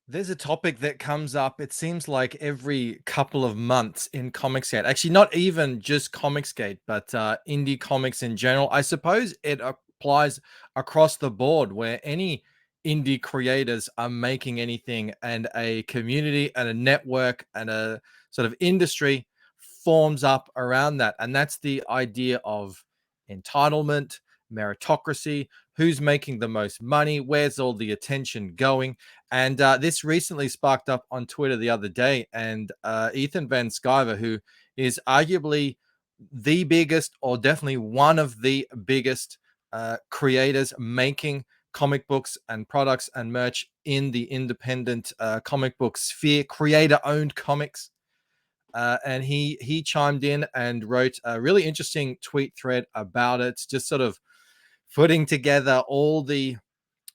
There's a topic that comes up, it seems like every couple of months in Comicsgate. Actually, not even just Comicsgate, but indie comics in general. I suppose it applies across the board where any indie creators are making anything and a community and a network and a sort of industry forms up around that. And that's the idea of entitlement, meritocracy, who's making the most money, where's all the attention going. And this recently sparked up on Twitter the other day. And Ethan Van Sciver, who is arguably the biggest, or definitely one of the biggest creators making comic books and products and merch in the independent comic book sphere, creator-owned comics. And he chimed in and wrote a really interesting tweet thread about it, just sort of putting together all the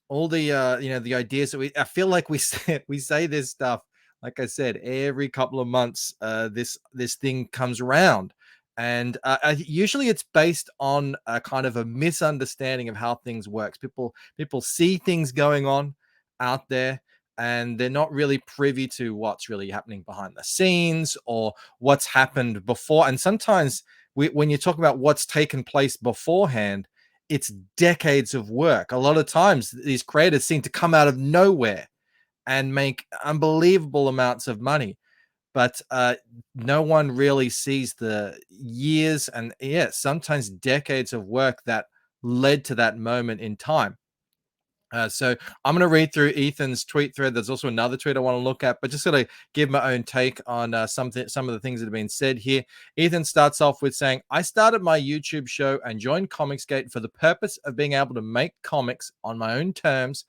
the ideas that I feel like we say this stuff, like I said, every couple of months. This thing comes around, and usually it's based on a kind of a misunderstanding of how things works. People see things going on out there, and they're not really privy to what's really happening behind the scenes or what's happened before. And sometimes when you talk about what's taken place beforehand, it's decades of work. A lot of times these creators seem to come out of nowhere and make unbelievable amounts of money, but no one really sees the years and, yeah, sometimes decades of work that led to that moment in time. So I'm going to read through Ethan's tweet thread. There's also another tweet I want to look at, but just going to give my own take on some of the things that have been said here. Ethan starts off with saying, I started my YouTube show and joined Comicsgate for the purpose of being able to make comics on my own terms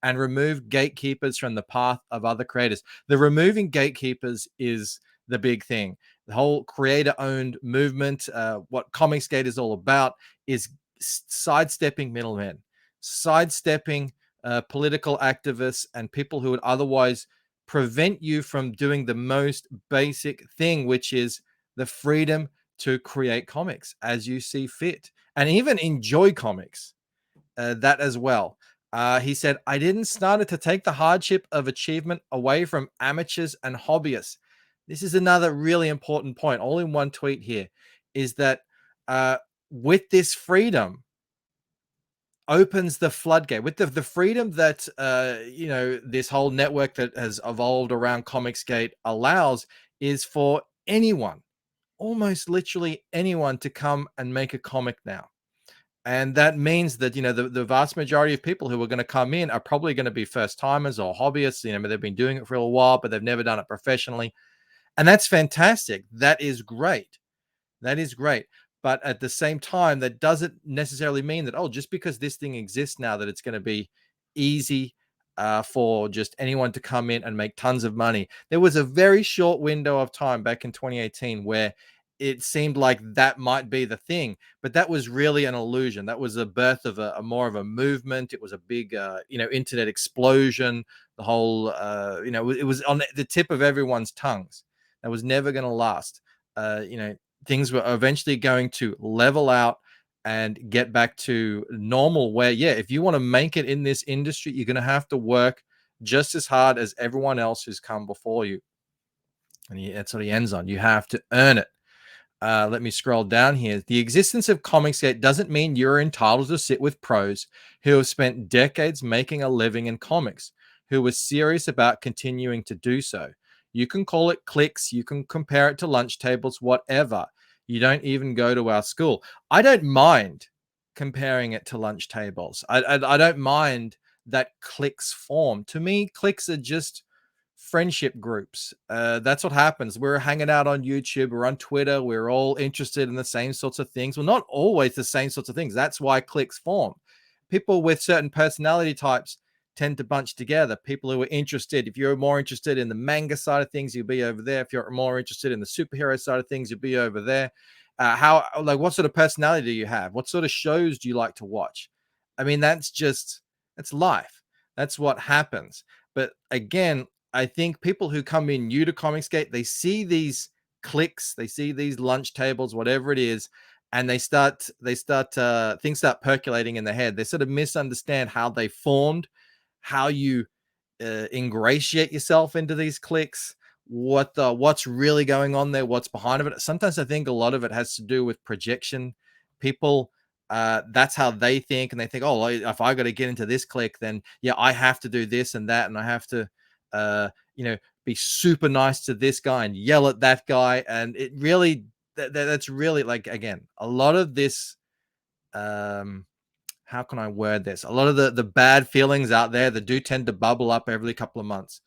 and remove gatekeepers from the path of other creators. The removing gatekeepers is the big thing. The whole creator-owned movement, what Comicsgate is all about, is sidestepping middlemen, sidestepping political activists and people who would otherwise prevent you from doing the most basic thing, which is the freedom to create comics as you see fit and even enjoy comics, that as well. He said, I didn't start it to take the hardship of achievement away from amateurs and hobbyists. This is another really important point, all in one tweet here, is that with this freedom, opens the floodgate with the freedom that this whole network that has evolved around Comicsgate allows, is for anyone, almost literally anyone, to come and make a comic now. And that means that the vast majority of people who are going to come in are probably going to be first timers or hobbyists. They've been doing it for a little while, but they've never done it professionally, and that's fantastic. That is great. That is great. But at the same time, that doesn't necessarily mean that, oh, just because this thing exists now, that it's going to be easy for just anyone to come in and make tons of money. There was a very short window of time back in 2018 where it seemed like that might be the thing, but that was really an illusion. That was the birth of a more of a movement. It was a big, internet explosion. The whole, it was on the tip of everyone's tongues. That was never going to last. Things were eventually going to level out and get back to normal, where, yeah, if you want to make it in this industry, you're going to have to work just as hard as everyone else who's come before you. And that's what he ends on. You have to earn it. Let me scroll down here. The existence of Comicsgate doesn't mean you're entitled to sit with pros who have spent decades making a living in comics, who are serious about continuing to do so. You can call it clicks, you can compare it to lunch tables, whatever. You don't even go to our school. I don't mind comparing it to lunch tables. I don't mind that clicks form. To me, clicks are just friendship groups. That's what happens. We're hanging out on YouTube, we're on Twitter, we're all interested in the same sorts of things. Well, not always the same sorts of things. That's why cliques form. People with certain personality types tend to bunch together. People who are interested, if you're more interested in the manga side of things, you'll be over there. If you're more interested in the superhero side of things, you'll be over there. What sort of personality do you have? What sort of shows do you like to watch? I mean, that's life. That's what happens. But again, I think people who come in new to Comicsgate, they see these clicks, they see these lunch tables, whatever it is, and things start percolating in their head. They sort of misunderstand how they formed, how you ingratiate yourself into these clicks, what's really going on there, what's behind of it. Sometimes I think a lot of it has to do with projection. People, that's how they think, and they think, oh, if I got to get into this click, then yeah, I have to do this and that, and I have to you know, be super nice to this guy and yell at that guy. And it really, that's really, like, again, a lot of this, how can I word this? A lot of the bad feelings out there that do tend to bubble up every couple of months.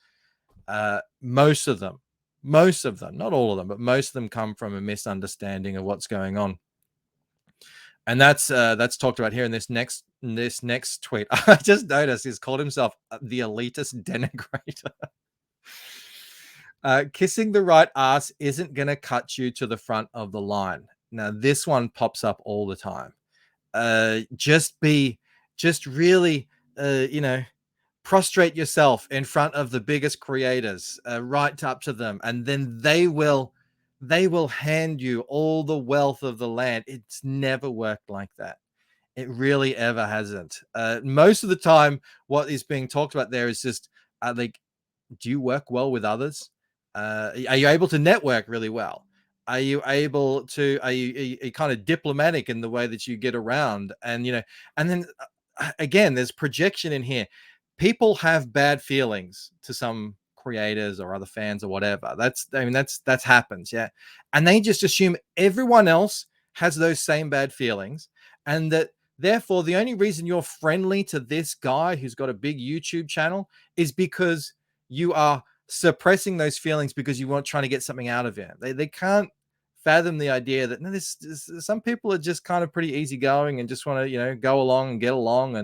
Most of them, not all of them, but most of them come from a misunderstanding of what's going on. And that's talked about here in this next tweet. I just noticed he's called himself the elitist denigrator. Kissing the right ass isn't going to cut you to the front of the line. Now, this one pops up all the time. Just really, prostrate yourself in front of the biggest creators, right up to them, and then they will hand you all the wealth of the land. It's never worked like that. It really ever hasn't. Most of the time, what is being talked about there is just like, do you work well with others? Are you able to network really well? Are you able to, are you kind of diplomatic in the way that you get around? And, and then again, there's projection in here. People have bad feelings to some creators or other fans or whatever. That's happens. Yeah. And they just assume everyone else has those same bad feelings. And that therefore the only reason you're friendly to this guy who's got a big YouTube channel is because you are suppressing those feelings because you weren't trying to get something out of it. They can't fathom the idea that, no, some people are just kind of pretty easygoing and just want to, go along and get along.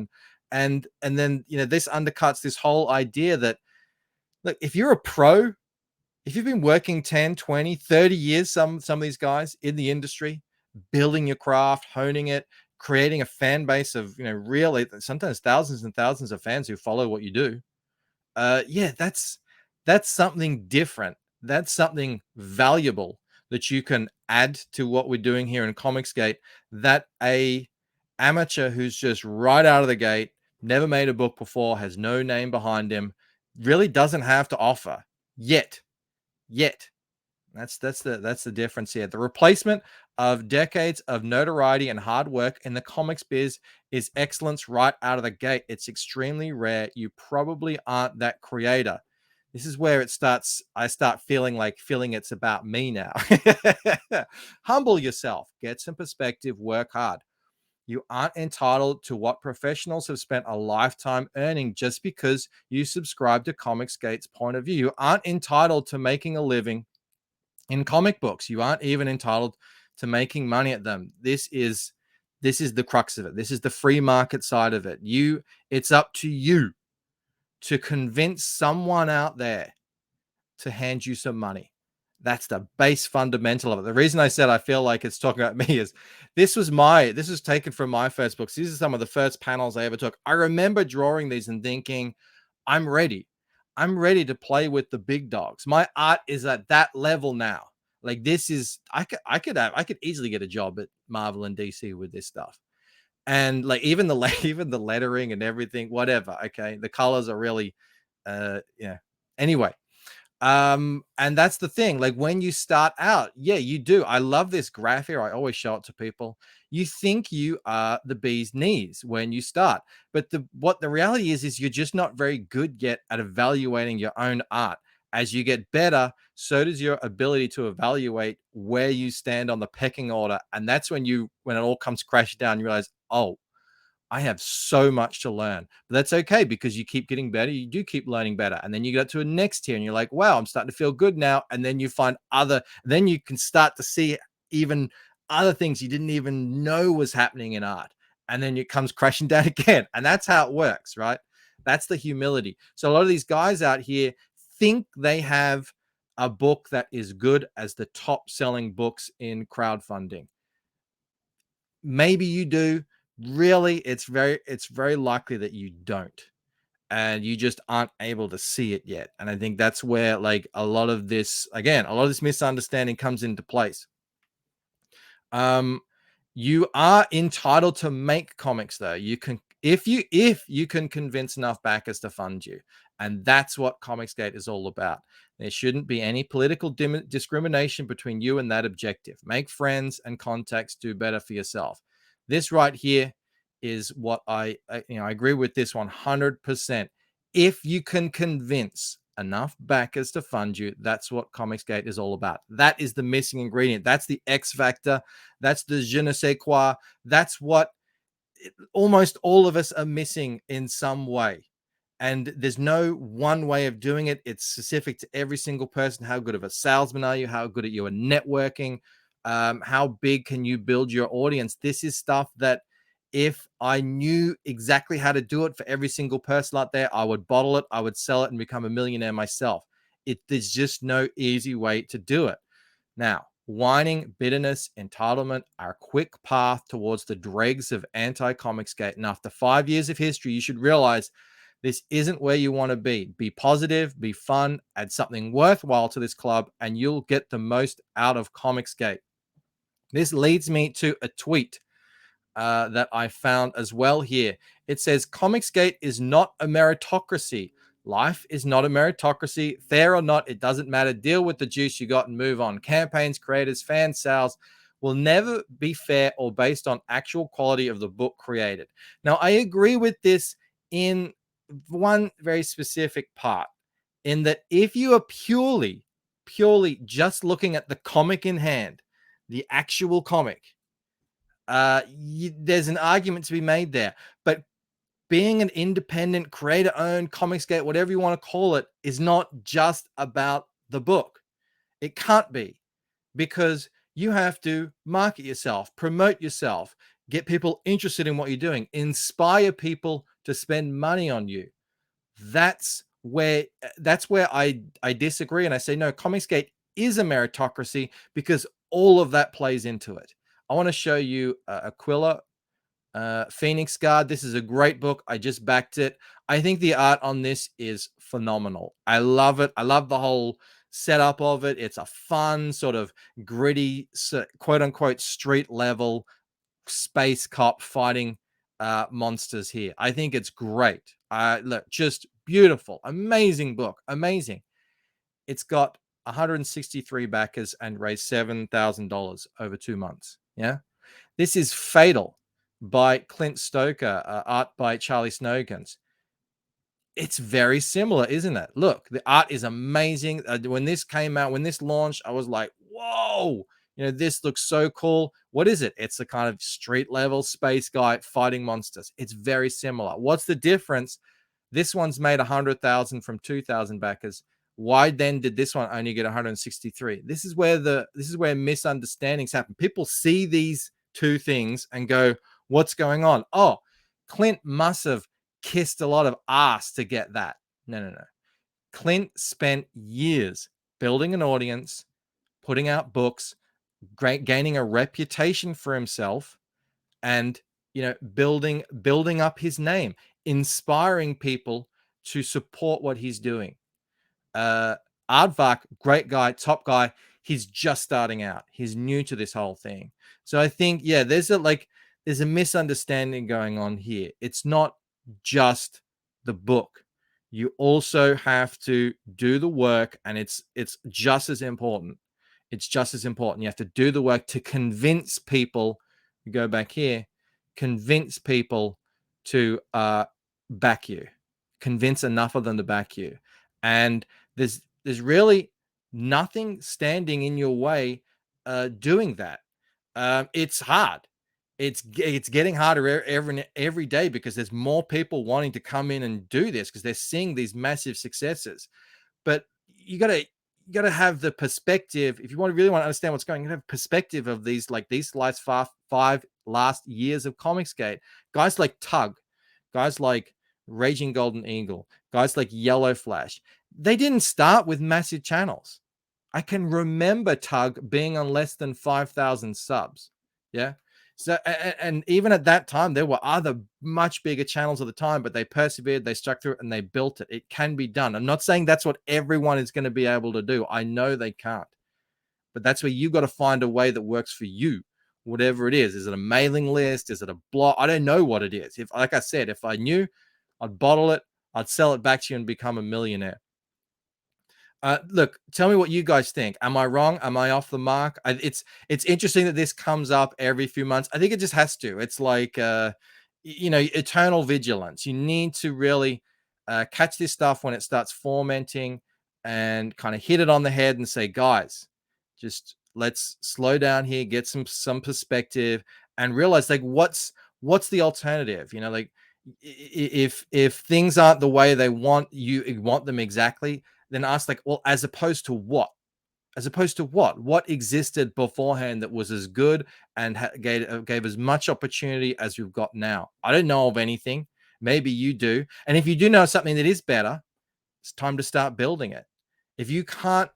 And then, this undercuts this whole idea that, look, if you're a pro, if you've been working 10, 20, 30 years, some of these guys in the industry, building your craft, honing it, creating a fan base of, really sometimes thousands and thousands of fans who follow what you do. Yeah, that's something different. That's something valuable that you can add to what we're doing here in Comicsgate, that a amateur who's just right out of the gate, never made a book before, has no name behind him, really doesn't have to offer yet. That's the difference here. The replacement of decades of notoriety and hard work in the comics biz is excellence right out of the gate. It's extremely rare. You probably aren't that creator. This is where I start feeling it's about me now. Humble yourself, get some perspective, work hard. You aren't entitled to what professionals have spent a lifetime earning just because you subscribe to Comicsgate's point of view. You aren't entitled to making a living in comic books. You aren't even entitled to making money at them. This is the crux of it. This is the free market side of it. It's up to you to convince someone out there to hand you some money. That's the base fundamental of it. The reason I said I feel like it's talking about me is this was taken from my first books. These are some of the first panels I ever took. I remember drawing these and thinking, I'm ready to play with the big dogs. My art is at that level now. Like, this is, I could easily get a job at Marvel and DC with this stuff. And like, even the lettering and everything, whatever. Okay. The colors are really, yeah. Anyway, and that's the thing. Like, when you start out, yeah, you do. I love this graph here. I always show it to people. You think you are the bee's knees when you start, but what the reality is you're just not very good yet at evaluating your own art. As you get better, so does your ability to evaluate where you stand on the pecking order. And that's when it all comes crashing down, you realize, oh, I have so much to learn. But that's okay, because you keep getting better. You do keep learning better. And then you get to a next tier and you're like, wow, I'm starting to feel good now. And then you find then you can start to see even other things you didn't even know was happening in art. And then it comes crashing down again. And that's how it works, right? That's the humility. So a lot of these guys out here think they have a book that is good as the top selling books in crowdfunding. Maybe you do. Really, it's very likely that you don't, and you just aren't able to see it yet. And I think that's where, like, a lot of this misunderstanding comes into place. You are entitled to make comics, though. You can If you can convince enough backers to fund you, and that's what Comicsgate is all about. There shouldn't be any political discrimination between you and that objective. Make friends and contacts, do better for yourself. This right here is what I agree with this 100%. If you can convince enough backers to fund you, that's what Comicsgate is all about. That is the missing ingredient. That's the X factor. That's the je ne sais quoi. That's what almost all of us are missing in some way. And there's no one way of doing it. It's specific to every single person. How good of a salesman are you? How good at you at networking? How big can you build your audience? This is stuff that if I knew exactly how to do it for every single person out there, I would bottle it, I would sell it, and become a millionaire myself. There's just no easy way to do it. Now, whining, bitterness, entitlement are a quick path towards the dregs of anti-Comicsgate. And after 5 years of history, you should realize this isn't where you want to be. Be positive, be fun, add something worthwhile to this club, and you'll get the most out of Comicsgate. This leads me to a tweet that I found as well here. It says, Comicsgate is not a meritocracy. Life is not a meritocracy. Fair or not, it doesn't matter. Deal with the juice you got and move on. Campaigns, creators, fan sales will never be fair or based on actual quality of the book created. Now, I agree with this in one very specific part, in that if you are purely just looking at the comic in hand, the actual comic, there's an argument to be made there. But being an independent, creator-owned Comicsgate, whatever you want to call it, is not just about the book. It can't be, because you have to market yourself, promote yourself, get people interested in what you're doing, inspire people to spend money on you. That's where I disagree, and I say no. Comicsgate is a meritocracy because all of that plays into it. I want to show you Aquila, Phoenix Guard. This is a great book. I just backed it. I think the art on this is phenomenal. I love it. I love the whole setup of it. It's a fun, sort of gritty, quote unquote, street level space cop fighting monsters here. I think it's great. Look, just beautiful, amazing book, amazing. It's got 163 backers and raised $7,000 over 2 months. Yeah, this is Fatal by Clint Stoker, art by Charlie Snowkins. It's very similar, isn't it? Look, the art is amazing. When this came out, when this launched, I was like, whoa, this looks so cool. What is it? It's a kind of street level space guy fighting monsters. It's very similar. What's the difference? This one's made 100,000 from 2,000 backers. Why then did this one only get 163? This is where misunderstandings happen. People see these two things and go, what's going on? Oh, Clint must have kissed a lot of ass to get that. No. Clint spent years building an audience, putting out books, gaining a reputation for himself, and building up his name, inspiring people to support what he's doing. Aardvark, great guy, top guy. He's just starting out. He's new to this whole thing. So I think, yeah, there's a misunderstanding going on here. It's not just the book. You also have to do the work, and it's just as important. It's just as important. You have to do the work to convince people. You go back here, convince people to back you. Convince enough of them to back you. And there's really nothing standing in your way doing that. It's hard. It's getting harder every day, because there's more people wanting to come in and do this because they're seeing these massive successes. But you gotta have the perspective. If you really want to understand what's going on, you have perspective of these last five years of Comicsgate. Guys like Tug, guys like Raging Golden Eagle, guys like Yellow Flash, they didn't start with massive channels. I can remember Tug being on less than 5,000 subs. Yeah. So, and even at that time, there were other much bigger channels at the time, but they persevered, they stuck through it, and they built it. It can be done. I'm not saying that's what everyone is going to be able to do. I know they can't, but that's where you got to find a way that works for you. whatever it is. Is it a mailing list? Is it a blog? I don't know what it is. If, like I said, if I knew, I'd bottle it, I'd sell it back to you and become a millionaire. Look, tell me what you guys think. Am I wrong? Am I off the mark? It's interesting that this comes up every few months. I think it just has to. It's like eternal vigilance. You need to really catch this stuff when it starts fomenting and kind of hit it on the head and say, guys, just let's slow down here, get some perspective, and realize like what's the alternative. Like if things aren't the way they want them exactly, then ask like, well, as opposed to what? As opposed to what existed beforehand that was as good and gave as much opportunity as we've got now? I don't know of anything. Maybe you do. And if you do know something that is better, it's time to start building it. If you can't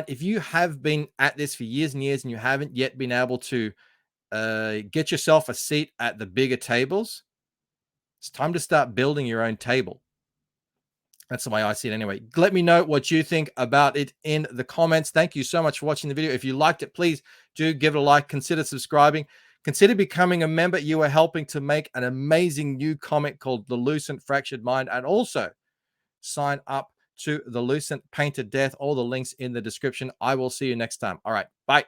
if you have been at this for years and years and you haven't yet been able to get yourself a seat at the bigger tables, it's time to start building your own table. That's the way I see it anyway. Let me know what you think about it in the comments. Thank you so much for watching the video. If you liked it, please do give it a like. Consider subscribing. Consider becoming a member. You are helping to make an amazing new comic called The Lucent Fractured Mind. And also sign up to The Lucent Painted Death. All the links in the description. I will see you next time. All right. Bye.